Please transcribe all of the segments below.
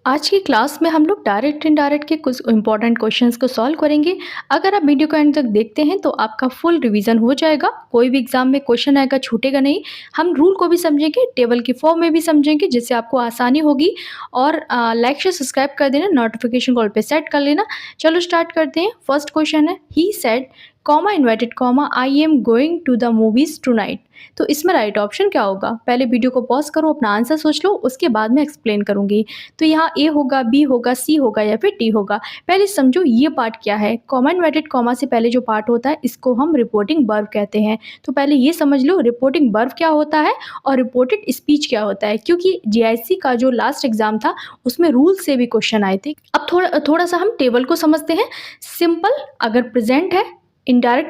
आज की क्लास में हम लोग डायरेक्ट इनडायरेक्ट के कुछ इंपॉर्टेंट क्वेश्चंस को सॉल्व करेंगे। अगर आप वीडियो को एंड तक देखते हैं तो आपका फुल रिवीजन हो जाएगा। कोई भी एग्जाम में क्वेश्चन आएगा छूटेगा नहीं। हम रूल को भी समझेंगे, टेबल की फॉर्म में भी समझेंगे, जिससे आपको आसानी होगी। और लाइक से सब्सक्राइब कर देना, नोटिफिकेशन कॉल पे सेट कर लेना। चलो स्टार्ट करते हैं। फर्स्ट क्वेश्चन है, he said comma inverted comma I am going to the movies tonight. तो इसमें राइट ऑप्शन क्या होगा? पहले वीडियो को पॉज करो, अपना आंसर सोच लो, उसके बाद मैं एक्सप्लेन करूंगी। तो यहाँ ए होगा, बी होगा, सी होगा या फिर डी होगा। पहले समझो ये पार्ट क्या है। कॉमा इन्वर्टेड कॉमा से पहले जो पार्ट होता है इसको हम रिपोर्टिंग वर्ब कहते हैं। तो पहले ये समझ लो रिपोर्टिंग वर्ब क्या होता है और रिपोर्टेड स्पीच क्या होता है, क्योंकि जीआईसी का जो लास्ट एग्जाम था उसमें रूल से भी क्वेश्चन आए थे। अब थोड़ा सा हम टेबल को समझते हैं। सिंपल अगर प्रेजेंट है, इनडायरेक्ट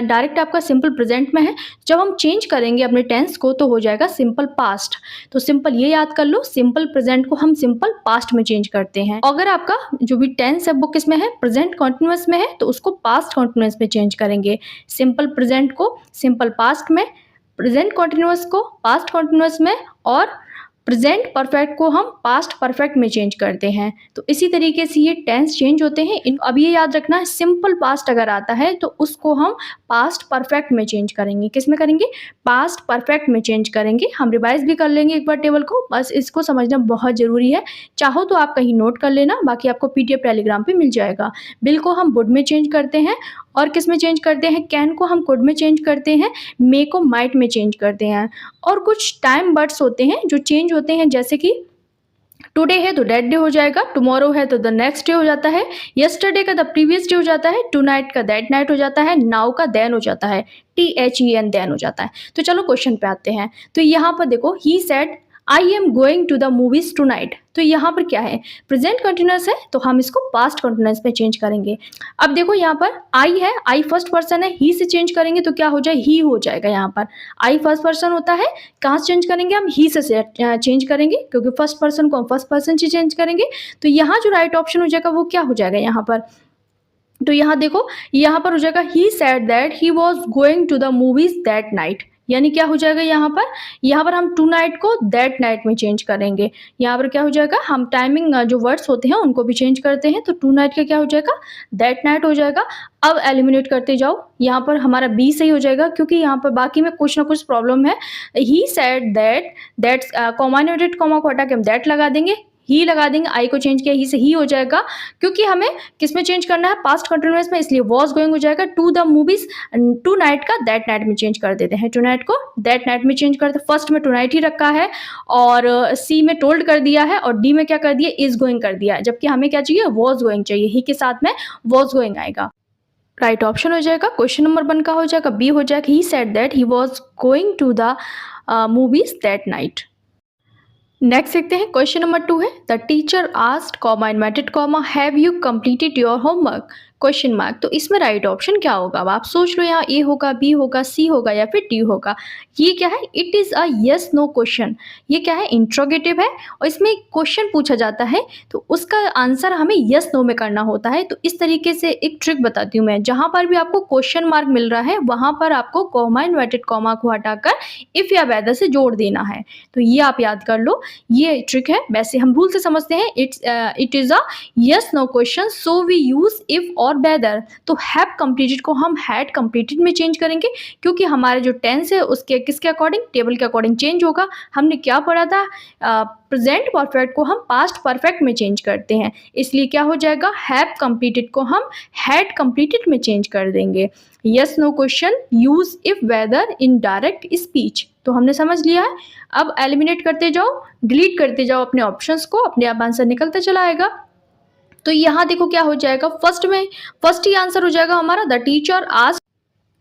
डायरेक्ट आपका सिंपल प्रेजेंट में है। जब हम चेंज करेंगे अपने टेंस को तो हो जाएगा सिंपल पास्ट। तो सिंपल ये याद कर लो, सिंपल प्रेजेंट को हम सिंपल पास्ट में चेंज करते हैं। अगर आपका जो भी टेंस है वो किस में है, प्रेजेंट कॉन्टिन्यूअस में है, तो उसको पास्ट कॉन्टिन्यूअस में चेंज करेंगे। सिंपल प्रेजेंट को सिंपल पास्ट में, प्रेजेंट कॉन्टिन्यूअस को पास्ट कॉन्टिन्यूअस में, और प्रेजेंट परफेक्ट को हम पास्ट परफेक्ट में चेंज करते हैं। तो इसी तरीके से ये टेंस चेंज होते हैं। अब ये याद रखना है, सिंपल पास्ट अगर आता है तो उसको हम पास्ट परफेक्ट में चेंज करेंगे। किस में करेंगे? पास्ट परफेक्ट में चेंज करेंगे। हम रिवाइज भी कर लेंगे एक बार टेबल को, बस इसको समझना बहुत ज़रूरी है। चाहो तो आप कहीं नोट कर लेना, बाकी आपको पीडीएफ टेलीग्राम पे मिल जाएगा। बिल को हम वुड में चेंज करते हैं, और किस में चेंज करते हैं? कैन को हम कुड में चेंज करते हैं, मे को माइट में चेंज करते हैं। और कुछ टाइम वर्ड्स होते हैं जो चेंज होते हैं, जैसे कि टुडे है तो दैट डे हो जाएगा, टुमारो है तो द नेक्स्ट डे हो जाता है, यस्टरडे का द प्रीवियस डे हो जाता है, टू नाइट का दैट नाइट हो जाता है, नाउ का देन हो जाता है, THEN देन हो जाता है। तो चलो क्वेश्चन पे आते हैं। तो यहाँ पर देखो, he said I am going to the movies tonight. तो यहाँ पर क्या है? प्रेजेंट कंटिन्यूअस है तो हम इसको पास्ट कंटिन्यूअस में चेंज करेंगे। अब देखो यहाँ पर आई है, आई फर्स्ट पर्सन है, ही से चेंज करेंगे तो क्या हो जाए? ही हो जाएगा। यहाँ पर आई फर्स्ट पर्सन होता है, कहाँ से चेंज करेंगे? हम ही से चेंज करेंगे, क्योंकि फर्स्ट पर्सन को हम फर्स्ट पर्सन से चेंज करेंगे। तो यहाँ जो राइट ऑप्शन हो जाएगा वो क्या हो जाएगा यहाँ पर? तो यहाँ देखो, यहाँ पर हो जाएगा he said that he was going to the movies that night. यानी क्या हो जाएगा यहाँ पर? यहाँ पर हम टू नाइट को दैट नाइट में चेंज करेंगे। यहाँ पर क्या हो जाएगा? हम टाइमिंग जो वर्ड्स होते हैं उनको भी चेंज करते हैं। तो टू नाइट का क्या हो जाएगा? दैट नाइट हो जाएगा। अब एलिमिनेट करते जाओ, यहाँ पर हमारा बी सही हो जाएगा, क्योंकि यहाँ पर बाकी में कुछ ना कुछ प्रॉब्लम है। He said that, that's comma inverted comma को हटा के हम दैट लगा देंगे, ही लगा देंगे, आई को चेंज किया, ही से ही हो जाएगा, क्योंकि हमें किस में चेंज करना है? पास्ट कंटिन्यूअस में, इसलिए वॉज गोइंग हो जाएगा। To the movies, tonight का दैट नाइट में चेंज कर देते हैं, टू नाइट को दैट नाइट में चेंज करते हैं। फर्स्ट में टू नाइट ही रखा है, और सी में टोल्ड कर दिया है, और डी में क्या कर दिया? इज गोइंग कर दिया है, जबकि हमें क्या चाहिए? वॉज गोइंग चाहिए। ही के साथ में वॉज गोइंग आएगा। राइट ऑप्शन हो जाएगा क्वेश्चन नंबर 1 का हो जाएगा, बी हो जाएगा। He said that he was going to the movies that night. Next देखते हैं, क्वेश्चन नंबर 2 है, the teacher asked comma inverted comma have you completed your homework question mark. तो इसमें राइट ऑप्शन क्या होगा? अब आप सोच लो, यहाँ ए होगा, बी होगा, सी होगा या फिर डी होगा। ये क्या है? It is a yes no question. ये क्या है? इंट्रोगेटिव है, और इसमें क्वेश्चन पूछा जाता है तो उसका आंसर हमें यस नो में करना होता है। तो इस तरीके से एक ट्रिक बताती हूँ मैं, जहाँ पर भी आपको क्वेश्चन मार्क मिल रहा है वहाँ पर आपको कॉमा इन्वर्टेड कॉमा को हटाकर इफ़ या वेदर से जोड़ देना है। तो ये आप याद कर लो, ये ट्रिक है। वैसे हम रूल से समझते हैं, it is a yes no question, so we use if और वेदर। तो हैव कंप्लीटेड को हम हैड कंप्लीटेड में चेंज करेंगे, क्योंकि हमारा जो टेंस है उसके किसके अकॉर्डिंग? टेबल के अकॉर्डिंग चेंज होगा। हमने क्या पढ़ा था? प्रेजेंट परफेक्ट को हम पास्ट परफेक्ट में चेंज करते हैं, इसलिए क्या हो जाएगा? हैव कंप्लीटेड को हम हैड कंप्लीटेड में चेंज कर देंगे। Yes no question use if whether in direct speech. तो हमने समझ लिया है। अब एलिमिनेट करते जाओ, डिलीट करते जाओ अपने ऑप्शंस को, अपने आप आंसर निकलता चला आएगा। तो यहाँ देखो क्या हो जाएगा, फर्स्ट ही आंसर हो जाएगा हमारा, the teacher asked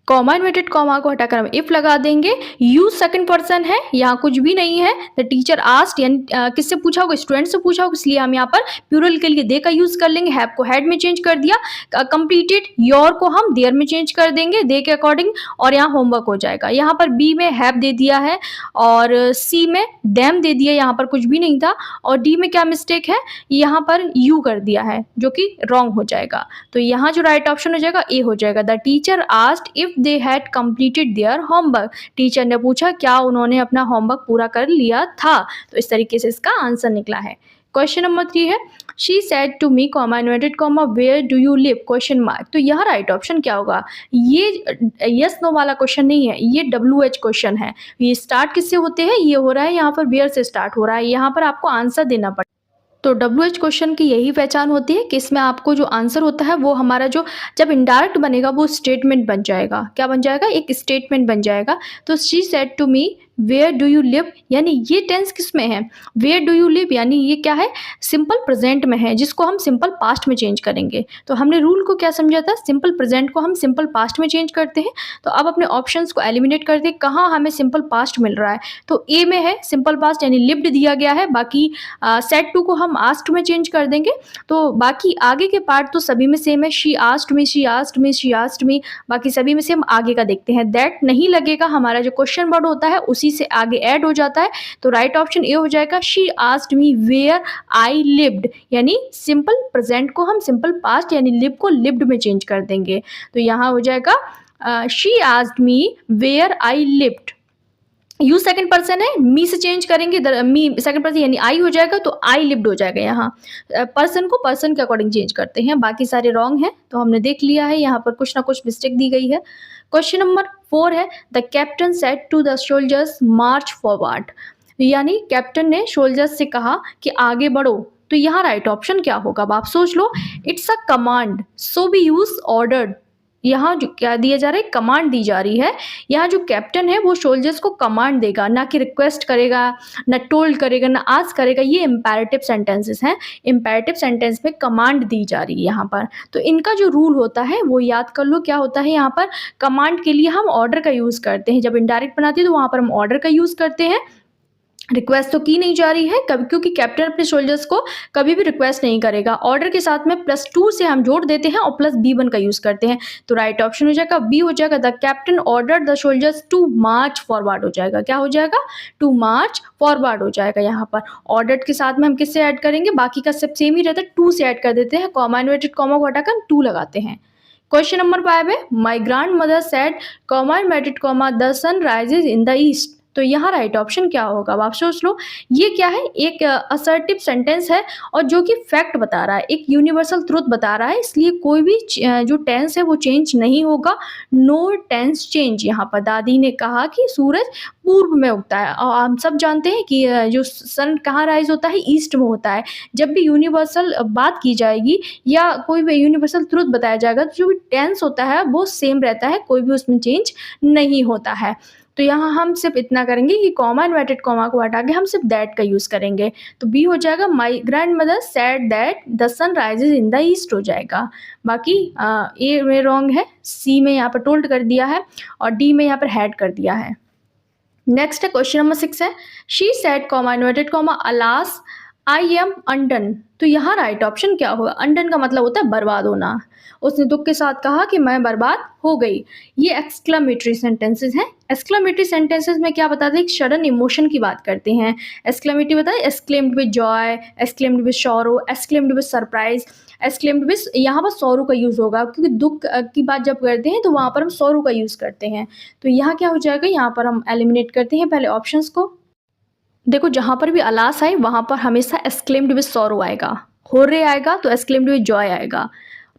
comma inverted comma को हटाकर हम इफ लगा देंगे। यूज सेकंड पर्सन है, यहाँ कुछ भी नहीं है। द टीचर आस्क्ड, यानी किससे पूछा होगा? स्टूडेंट से पूछा होगा, इसलिए हम यहाँ पर प्लूरल के लिए दे का यूज कर लेंगे। हैव को हैड में चेंज कर दिया। कंप्लीटेड, योर को हम देयर में चेंज कर देंगे दे के अकॉर्डिंग, और यहाँ होमवर्क हो जाएगा। यहाँ पर बी में हैव दे दिया है, और सी में डैम दे दिया, यहाँ पर कुछ भी नहीं था। और डी में क्या मिस्टेक है? यहाँ पर यू कर दिया है, जो कि रॉन्ग हो जाएगा। तो यहाँ जो राइट ऑप्शन हो जाएगा ए हो जाएगा, the teacher asked if they had completed their homework. Teacher ने पूछा क्या उन्होंने अपना होमवर्क पूरा कर लिया था। तो इस तरीके से इसका आंसर निकला है। क्वेश्चन नंबर 3 है she said to me comma inverted comma where do you live question mark. तो यहाँ राइट ऑप्शन क्या होगा? ये यस नो वाला क्वेश्चन नहीं है, ये WH क्वेश्चन है। ये स्टार्ट किससे होते हैं? ये हो रहा है यहाँ पर वेयर से स्टार्ट हो रहा है, यहाँ पर आपको आंसर देना पड़ेगा। तो WH क्वेश्चन की यही पहचान होती है कि इसमें आपको जो आंसर होता है वो हमारा जो जब इनडायरेक्ट बनेगा वो स्टेटमेंट बन जाएगा। क्या बन जाएगा? एक स्टेटमेंट बन जाएगा। तो she said to me where do you live, यानी ये टेंस किस में है? वेयर डू यू लिव, यानी ये क्या है? सिंपल प्रेजेंट में है, जिसको हम सिंपल पास्ट में चेंज करेंगे। तो हमने रूल को क्या समझा था? सिंपल प्रेजेंट को हम सिंपल पास्ट में चेंज करते हैं। तो अब अपने ऑप्शंस को एलिमिनेट कर दे, कहाँ हमें सिंपल पास्ट मिल रहा है? तो ए में है सिंपल पास्ट यानी लिव्ड दिया गया है। बाकी सेड टू को हम आस्क्ड में चेंज कर देंगे। तो बाकी आगे के पार्ट तो सभी में सेम है, she asked me, she asked me, she asked मी, बाकी सभी में से हम आगे का देखते हैं। दैट नहीं लगेगा, हमारा जो क्वेश्चन वर्ड होता है उसी से आगे ऐड हो जाता है। तो राइट ऑप्शन ए हो जाएगा she asked me where I lived, यानी सिंपल प्रेजेंट को हम सिंपल पास्ट यानी लिव को लिव्ड में चेंज कर देंगे। तो यहाँ हो जाएगा she asked me where I lived. You second person है, मी से चेंज करेंगे, मी सेकंड पर्सन यानी आई हो जाएगा, तो आई लिव्ड हो जाएगा। यहाँ पर्सन को पर्सन के अकॉर्डिंग चेंज करते हैं, बाकी सारे रॉन्ग हैं। तो हमने देख लिया है, यहाँ पर कुछ ना कुछ मिस्टेक दी गई है। क्वेश्चन नंबर 4 है the captain said to the soldiers march forward, यानी कैप्टन ने सोल्जर्स से कहा कि आगे बढ़ो। तो यहाँ राइट ऑप्शन क्या होगा? अब आप सोच लो, it's a command so be use ordered. यहाँ जो क्या दिया जा रहा है? कमांड दी जा रही है। यहाँ जो कैप्टन है वो सोल्जर्स को कमांड देगा, ना कि रिक्वेस्ट करेगा, ना टोल्ड करेगा, ना आस्क करेगा। ये इम्पेरेटिव सेंटेंसेस हैं, इम्पेरेटिव सेंटेंस में कमांड दी जा रही है यहाँ पर। तो इनका जो रूल होता है वो याद कर लो, क्या होता है? यहाँ पर कमांड के लिए हम ऑर्डर का यूज़ करते हैं। जब इनडायरेक्ट बनाते हैं तो वहाँ पर हम ऑर्डर का यूज़ करते हैं। रिक्वेस्ट तो की नहीं जा रही है कभी, क्योंकि कैप्टन अपने सोल्जर्स को कभी भी रिक्वेस्ट नहीं करेगा। ऑर्डर के साथ में +2 से हम जोड़ देते हैं और +B1 का यूज़ करते हैं। तो राइट ऑप्शन हो जाएगा बी हो जाएगा, the captain order the soldiers to march forward हो जाएगा। क्या हो जाएगा? टू मार्च फॉरवर्ड हो जाएगा। यहाँ पर ऑर्डर के साथ में हम किससे ऐड करेंगे? बाकी का सब सेम ही रहता है, 2 से ऐड कर देते हैं। कॉमा इन्वर्टेड कॉमा को हटाकर 2 लगाते हैं। क्वेश्चन नंबर 5 है my grandmother said comma inverted comma the sun rises in the east. तो यहाँ राइट ऑप्शन क्या होगा? अब आप सोच लो, ये क्या है? एक असर्टिव सेंटेंस है और जो कि फैक्ट बता रहा है, एक यूनिवर्सल ट्रुथ बता रहा है, इसलिए कोई भी जो टेंस है वो चेंज नहीं होगा। No tense change. यहाँ पर दादी ने कहा कि सूरज पूर्व में उगता है, और हम सब जानते हैं कि जो सन कहाँ राइज होता है? ईस्ट में होता है। जब भी यूनिवर्सल बात की जाएगी या कोई भी यूनिवर्सल ट्रुथ बताया जाएगा तो जो भी टेंस होता है वो सेम रहता है, कोई भी उसमें चेंज नहीं होता है। तो यहाँ हम सिर्फ इतना करेंगे कि कॉमा इन्वर्टेड कॉमा को हटा के हम सिर्फ दैट का यूज़ करेंगे। तो बी हो जाएगा my grandmother said that the sun rises in the east हो जाएगा। बाकी ए में रॉन्ग है, सी में यहाँ पर टोल्ड कर दिया है और डी में यहाँ पर हैड कर दिया है। नेक्स्ट है क्वेश्चन नंबर 6 है she said comma inverted comma alas I am undone. तो यहाँ राइट ऑप्शन क्या होगा? अनडन का मतलब होता है बर्बाद होना। उसने दुख के साथ कहा कि मैं बर्बाद हो गई। ये एक्सक्लेमेटरी सेंटेंसेस हैं। एक्सक्लेमेटरी सेंटेंसेस में क्या बताते हैं? एक सडन इमोशन की बात करते हैं। एक्सक्लेमेटरी बताए exclaimed with Joy, exclaimed with sorrow, exclaimed with surprise, exclaimed with, यहाँ पर सॉरो का यूज़ होगा क्योंकि दुख की बात जब करते हैं तो वहाँ पर हम सॉरो का यूज़ करते हैं। तो यहाँ क्या हो जाएगा? यहाँ पर हम एलिमिनेट करते हैं पहले ऑप्शंस को। देखो, जहाँ पर भी अलास आए वहाँ पर हमेशा एक्सक्लेम्ड विद सॉरो आएगा, होर्रे आएगा तो एक्सक्लेम्ड विद जॉय आएगा।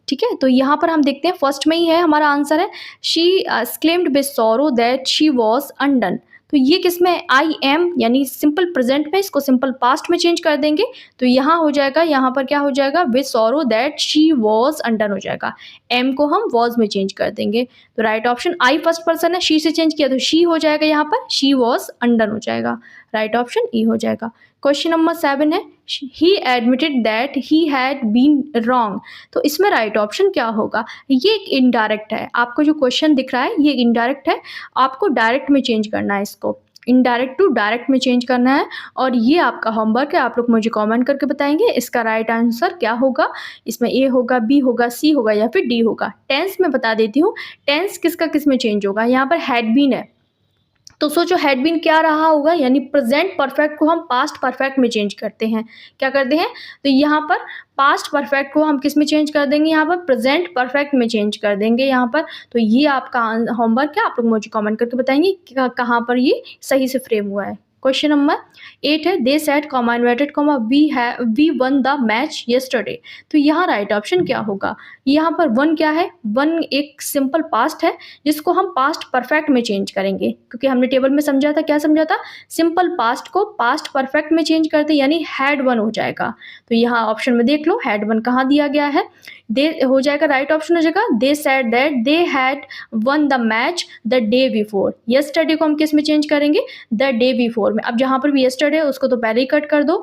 ठीक है, तो यहाँ पर हम देखते हैं फर्स्ट में ही है हमारा आंसर है she exclaimed with sorrow that she was undone. तो ये किसमें? आई एम यानी सिंपल प्रेजेंट में, इसको सिंपल पास्ट में चेंज कर देंगे। तो यहाँ हो जाएगा, यहाँ पर क्या हो जाएगा? With sorrow that she was undone हो जाएगा। एम को हम वॉज में चेंज कर देंगे। तो राइट ऑप्शन आई फर्स्ट पर्सन है, शी से चेंज किया तो शी हो जाएगा, यहाँ पर शी वॉज अनडन हो जाएगा। राइट ऑप्शन ई हो जाएगा। क्वेश्चन नंबर 7 है he admitted that he had been wrong. तो इसमें राइट ऑप्शन क्या होगा? ये एक इनडायरेक्ट है। आपको जो क्वेश्चन दिख रहा है ये इनडायरेक्ट है, आपको डायरेक्ट में चेंज करना है, इसको इनडायरेक्ट टू डायरेक्ट में चेंज करना है। और ये आपका होमवर्क है, आप लोग मुझे कमेंट करके बताएंगे इसका राइट आंसर क्या होगा। इसमें ए होगा, बी होगा, सी होगा या फिर डी होगा। टेंस में बता देती हूँ, टेंस किसका किस में चेंज होगा। यहाँ पर हैड बीन है तो सोचो हैड बीन क्या रहा होगा, यानी प्रेजेंट परफेक्ट को हम पास्ट परफेक्ट में चेंज करते हैं। क्या करते हैं? तो यहाँ पर पास्ट परफेक्ट को हम किस में चेंज कर देंगे? यहाँ पर प्रेजेंट परफेक्ट में चेंज कर देंगे यहाँ पर। तो ये आपका होमवर्क है, आप लोग मुझे कमेंट करके बताएंगे कहाँ पर ये सही से फ्रेम हुआ है। क्वेश्चन नंबर 8 है they said comma inverted comma we won the match yesterday. तो यहाँ राइट ऑप्शन क्या होगा? यहाँ पर वन क्या है? वन एक सिंपल पास्ट है जिसको हम पास्ट परफेक्ट में चेंज करेंगे, क्योंकि हमने टेबल में समझा था, क्या समझा था? सिंपल पास्ट को पास्ट परफेक्ट में चेंज करते यानी हैड वन हो जाएगा। तो यहाँ ऑप्शन में देख लो हैड वन कहाँ दिया गया है, दे हो जाएगा, राइट ऑप्शन हो जाएगा they said that they had one the match the day before. Yesterday को हम किस में चेंज करेंगे? द डे बिफोर में। अब जहाँ पर भी यस्टरडे है उसको तो पहले ही कट कर दो,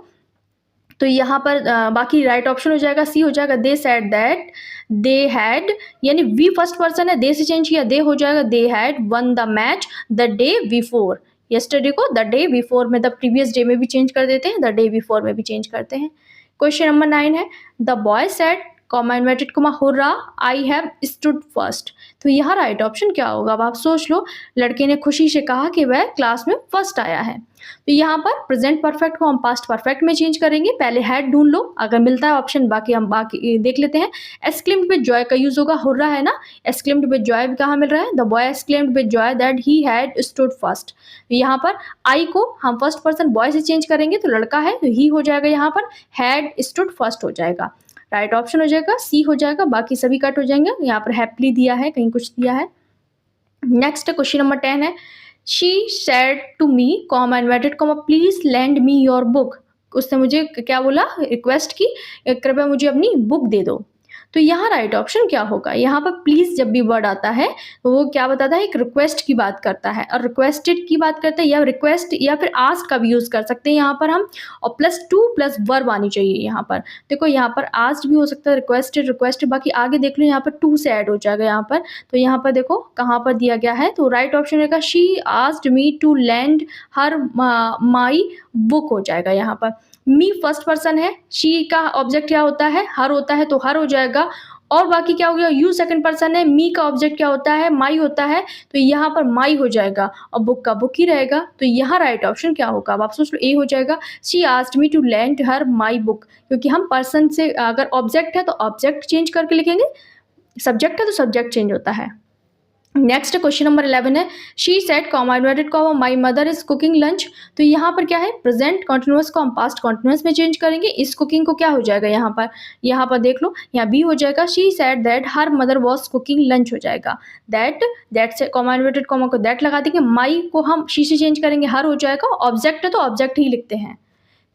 तो यहाँ पर बाकी राइट ऑप्शन हो जाएगा सी हो जाएगा they said that they had, यानी वी फर्स्ट पर्सन है, दे से चेंज किया, दे हो जाएगा they had one the match the day before. Yesterday को द डे बिफोर में, द प्रीवियस डे में भी चेंज कर देते हैं, द डे बिफोर में भी चेंज करते हैं। क्वेश्चन नंबर 9 है the boy said comma inverted comma hurrah I have stood first. तो यहाँ राइट ऑप्शन क्या होगा? अब आप सोच लो, लड़के ने खुशी से कहा कि वह क्लास में फर्स्ट आया है। तो यहाँ पर प्रेजेंट परफेक्ट को हम पास्ट परफेक्ट में चेंज करेंगे, पहले हैड ढूंढ लो, अगर मिलता है ऑप्शन बाकी हम बाकी देख लेते हैं। एक्सक्लेम्ड विद जॉय का यूज होगा, हुर्रा है ना, एक्सक्लेम्ड विद जॉय भी कहाँ मिल रहा है? The boy exclaimed with Joy that he had stood first. यहाँ पर आई को हम फर्स्ट पर्सन बॉय से चेंज करेंगे, तो लड़का है तो ही हो जाएगा, यहाँ पर हैड स्टूड फर्स्ट हो जाएगा, राइट ऑप्शन हो जाएगा सी हो जाएगा, बाकी सभी कट हो जाएंगे। यहाँ पर हैप्पीली दिया है, कहीं कुछ दिया है। नेक्स्ट क्वेश्चन नंबर 10 है she said to me comma inverted comma please lend me your book. उसने मुझे क्या बोला? रिक्वेस्ट की, कृपया मुझे अपनी बुक दे दो। तो यहाँ राइट ऑप्शन क्या होगा? यहाँ पर प्लीज जब भी वर्ड आता है तो वो क्या बताता है? एक रिक्वेस्ट की बात करता है, और रिक्वेस्टेड की बात करता है, या रिक्वेस्ट या फिर आस्क का भी यूज कर सकते हैं यहाँ पर हम, और +2 प्लस वर्ब आनी चाहिए यहाँ पर। देखो यहाँ पर आस्क्ड भी हो सकता है, रिक्वेस्टेड, बाकी आगे देख लो यहाँ पर 2 से ऐड हो जाएगा यहाँ पर। तो यहाँ पर देखो कहाँ पर दिया गया है, तो राइट ऑप्शन रहेगा she asked me to lend her my book हो जाएगा यहाँ पर। मी फर्स्ट पर्सन है, शी का ऑब्जेक्ट क्या होता है? हर होता है, तो हर हो जाएगा। और बाकी क्या हो गया? यू सेकंड पर्सन है, मी का ऑब्जेक्ट क्या होता है? माई होता है, तो यहाँ पर माई हो जाएगा, और बुक का बुक ही रहेगा। तो यहाँ राइट ऑप्शन क्या होगा? अब आप सोच लो, ए हो जाएगा she asked me to lend her my book, क्योंकि हम पर्सन से अगर ऑब्जेक्ट है तो ऑब्जेक्ट चेंज करके लिखेंगे, सब्जेक्ट है तो सब्जेक्ट चेंज होता है। नेक्स्ट क्वेश्चन नंबर 11 है she said comma inverted comma my mother is cooking lunch. तो यहाँ पर क्या है? प्रेजेंट कॉन्टिन्यूअस को हम पास्ट कॉन्टिन्यूअस में चेंज करेंगे, इस कुकिंग को क्या हो जाएगा यहाँ पर? यहाँ पर देख लो, यहाँ बी हो जाएगा she said that her mother was cooking lunch हो जाएगा। दैट से कॉमा इन्वर्टेड कॉमा को दैट लगा देंगे, माई को हम शी से चेंज करेंगे, हर हो जाएगा, ऑब्जेक्ट है तो ऑब्जेक्ट ही लिखते हैं।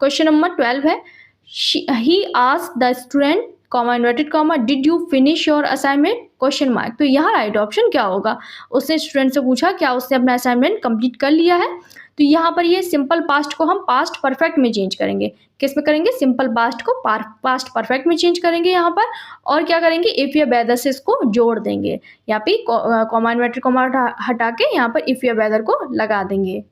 क्वेश्चन नंबर 12 है he asked the student comma inverted comma did you finish your assignment question mark. तो यहाँ राइट ऑप्शन क्या होगा? उसने स्टूडेंट से पूछा क्या उसने अपना असाइनमेंट कंप्लीट कर लिया है। तो यहाँ पर ये सिंपल पास्ट को हम पास्ट परफेक्ट में चेंज करेंगे, किस में करेंगे? सिंपल पास्ट को पास्ट परफेक्ट में चेंज करेंगे यहाँ पर, और क्या करेंगे? इफ या वेदर से इसको जोड़ देंगे, यहाँ पे कॉमा इन्वर्टेड कॉमा हटा के यहाँ पर इफ या वेदर को लगा देंगे।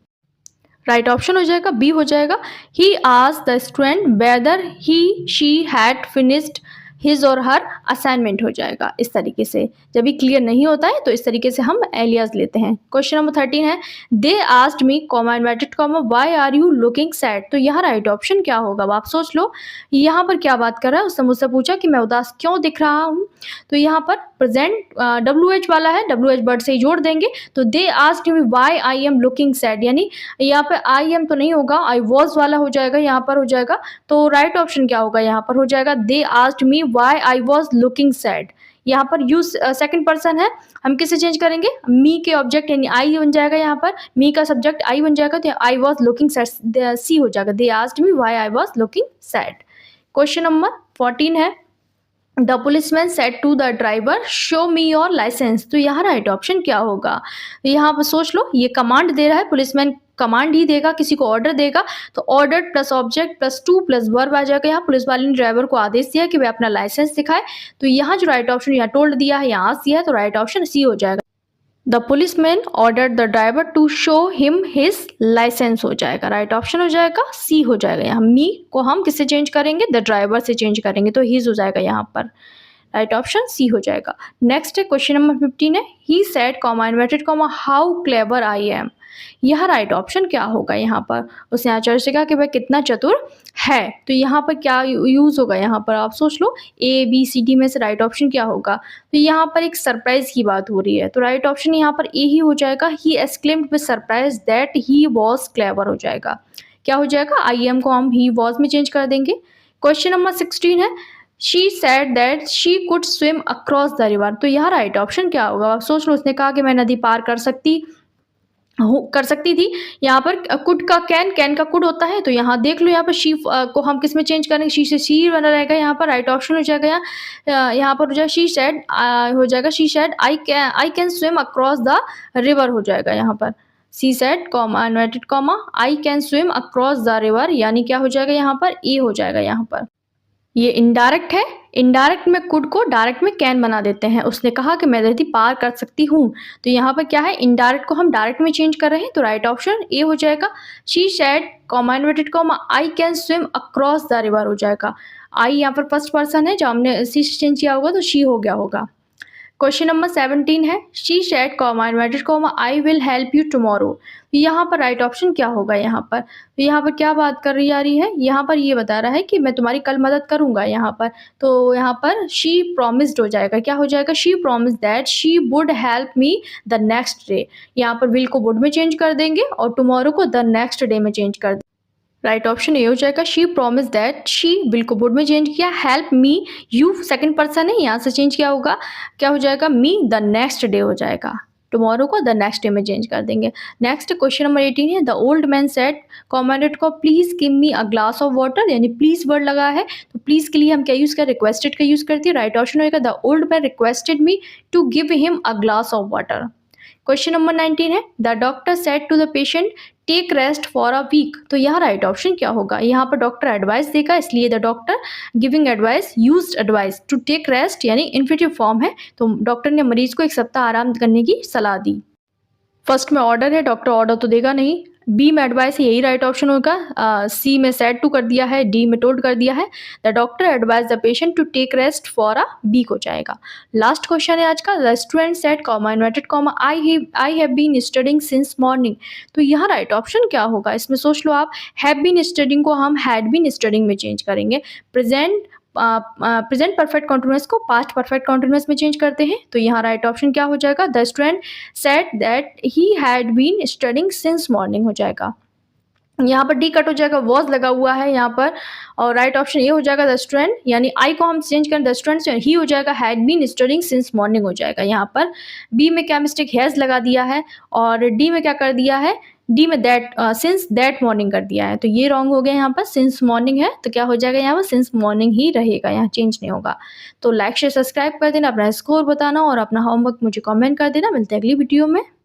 राइट ऑप्शन हो जाएगा बी हो जाएगा he asked the student weather he she had finished his और हर असाइनमेंट हो जाएगा। इस तरीके से जब भी क्लियर नहीं होता है तो इस तरीके से हम एलियास लेते हैं। क्वेश्चन नंबर 13 है they asked me comma inverted comma why are you looking sad. तो यहाँ राइट ऑप्शन क्या होगा? आप सोच लो, यहाँ पर क्या बात कर रहा है? उसने मुझसे पूछा कि मैं उदास क्यों दिख रहा हूँ। तो यहाँ पर प्रेजेंट WH वाला है, WH वर्ड से ही जोड़ देंगे, तो दे asked me why I am looking sad, यानी यहाँ पर आई एम तो नहीं होगा, आई वॉज वाला हो जाएगा, यहाँ पर हो जाएगा। तो राइट ऑप्शन क्या होगा? यहाँ पर हो जाएगा they asked me why I was looking sad. यहाँ पर यू सेकंड पर्सन है, हम किसे चेंज करेंगे? मी के ऑब्जेक्ट यानी आई बन जाएगा, यहाँ पर मी का सब्जेक्ट आई बन जाएगा, तो I was looking sad C हो जाएगा they asked me why I was looking sad. Question number 14 है the policeman said to the driver show me your licence. तो यहाँ राइट ऑप्शन क्या होगा? यहाँ पर सोच लो, ये कमांड दे रहा है, पुलिसमैन कमांड ही देगा, किसी को ऑर्डर देगा, तो order plus object +2 plus verb आ जाएगा। यहाँ पुलिस वाले ने ड्राइवर को आदेश दिया कि वह अपना लाइसेंस दिखाए, तो यहाँ जो राइट ऑप्शन यहाँ टोल्ड दिया है, यहाँ दिया है, तो राइट ऑप्शन सी हो जाएगा the policeman ordered the driver to show him his licence हो जाएगा, राइट ऑप्शन हो जाएगा सी हो जाएगा। यहाँ मी को हम किससे चेंज करेंगे? द ड्राइवर से चेंज करेंगे, तो हिज हो जाएगा यहाँ पर, राइट ऑप्शन सी हो जाएगा। नेक्स्ट है क्वेश्चन नंबर 15 है he said comma inverted comma how clever I am. यह राइट ऑप्शन क्या होगा यहाँ पर? उसने आचार्य से कहा कि वह कितना चतुर है, तो यहाँ पर क्या यूज़ होगा यहाँ पर आप सोच लो, ए, बी, सी, डी में से राइट ऑप्शन क्या होगा? तो यहाँ पर एक सरप्राइज़ की बात हो रही है, तो राइट ऑप्शन यहाँ पर ए ही हो जाएगा। He exclaimed with surprise that he was clever हो जाएगा। क्या हो जाएगा? आई एम को हम ही वाज़ में चेंज कर देंगे। क्वेश्चन नंबर 16 है, she said that she could swim across the river, तो यहाँ राइट ऑप्शन क्या होगा? आप सोच लो, उसने कहा कि मैं नदी पार कर सकती थी। यहाँ पर कुड का कैन का कुड होता है, तो यहाँ देख लो, यहाँ पर शी को हम किस में चेंज करेंगे? शी से शी बना रहेगा, यहाँ पर राइट ऑप्शन हो जाएगा। यहाँ पर हो जाएगा शी सेड, हो जाएगा she said I can swim across the river हो जाएगा यहाँ पर। She said comma inverted comma I can swim across the river, यानी क्या हो जाएगा यहाँ पर? ए हो जाएगा यहाँ पर। ये इनडायरेक्ट है, इनडायरेक्ट में कुड को डायरेक्ट में कैन बना देते हैं। उसने कहा कि मैं नदी पार कर सकती हूँ, तो यहाँ पर क्या है? इनडायरेक्ट को हम डायरेक्ट में चेंज कर रहे हैं, तो राइट ऑप्शन ए हो जाएगा। She said comma inverted comma I can swim across the river हो जाएगा। आई यहाँ पर फर्स्ट पर्सन है, जब हमने सी से चेंज किया होगा तो शी हो गया होगा। क्वेश्चन नंबर 17 है, she said comma inverted comma I will help you tomorrow, यहाँ पर राइट ऑप्शन क्या होगा यहाँ पर? तो यहाँ पर क्या बात कर रही आ रही है? यहाँ पर ये बता रहा है कि मैं तुम्हारी कल मदद करूँगा यहाँ पर, तो यहाँ पर शी प्रॉमिस्ड हो जाएगा। क्या हो जाएगा? She promised that she would help me the next day, यहाँ पर विल को वुड में चेंज कर देंगे और टुमारो को द नेक्स्ट डे में चेंज कर देंगे। राइट ऑप्शन ए हो जाएगा। She promise that, she will को वुड में चेंज किया, help me, you second person है, यहाँ से चेंज किया होगा, क्या हो जाएगा? मी द नेक्स्ट डे हो जाएगा। टुमारो को द नेक्स्ट डे में चेंज कर देंगे। नेक्स्ट क्वेश्चन नंबर 18 है, द ओल्ड मैन सेड कॉमेंडेड को please give me a glass of water, यानी प्लीज वर्ड लगा है, तो प्लीज के लिए हम क्या यूज कर? रिक्वेस्टेड का यूज करते हैं। राइट ऑप्शन होगा the old man requested me to give him a glass of water. Question number 19 है, the doctor said to the patient take rest for a week, तो यहाँ राइट ऑप्शन क्या होगा? यहाँ पर डॉक्टर एडवाइस देगा, इसलिए the doctor giving advice used advice to take rest, यानी इन्फिनेटिव फॉर्म है, तो डॉक्टर ने मरीज को एक सप्ताह आराम करने की सलाह दी। फर्स्ट में ऑर्डर है, डॉक्टर ऑर्डर तो देगा नहीं। बी में एडवाइस है, यही राइट ऑप्शन होगा। सी में सेड टू कर दिया है, डी में टोल्ड कर दिया है। The doctor advise the patient to take rest for a week हो जाएगा। लास्ट क्वेश्चन है आज का, the student said comma inverted comma I have been studying since morning, तो यहाँ राइट ऑप्शन क्या होगा? इसमें सोच लो आप, हैव बीन स्टडिंग को हम हैड बीन स्टडिंग में चेंज करेंगे। प्रेजेंट परफेक्ट कॉन्टिन्यूअस को पास्ट परफेक्ट कॉन्टिन्यूअस में चेंज करते हैं, तो यहाँ राइट ऑप्शन क्या हो जाएगा? The student said that he had been studying since morning हो जाएगा। यहाँ पर डी कट हो जाएगा, वॉज लगा हुआ है यहाँ पर, और राइट ऑप्शन ये हो जाएगा द स्टूडेंट, यानी आई को हम चेंज करें द स्टूडेंट से, ही हो जाएगा had been studying since morning हो जाएगा। यहाँ पर बी में क्या मिस्टेक, हैज़ लगा दिया है, और डी में क्या कर दिया है? डी में दैट सिंस दैट मॉर्निंग कर दिया है, तो ये रॉन्ग हो गया। यहाँ पर सिंस मॉर्निंग है, तो क्या हो जाएगा? यहाँ पर सिंस मॉर्निंग ही रहेगा, यहाँ चेंज नहीं होगा। तो लाइक शेयर सब्सक्राइब कर देना, अपना स्कोर बताना और अपना होमवर्क मुझे कमेंट कर देना। मिलते हैं अगली वीडियो में।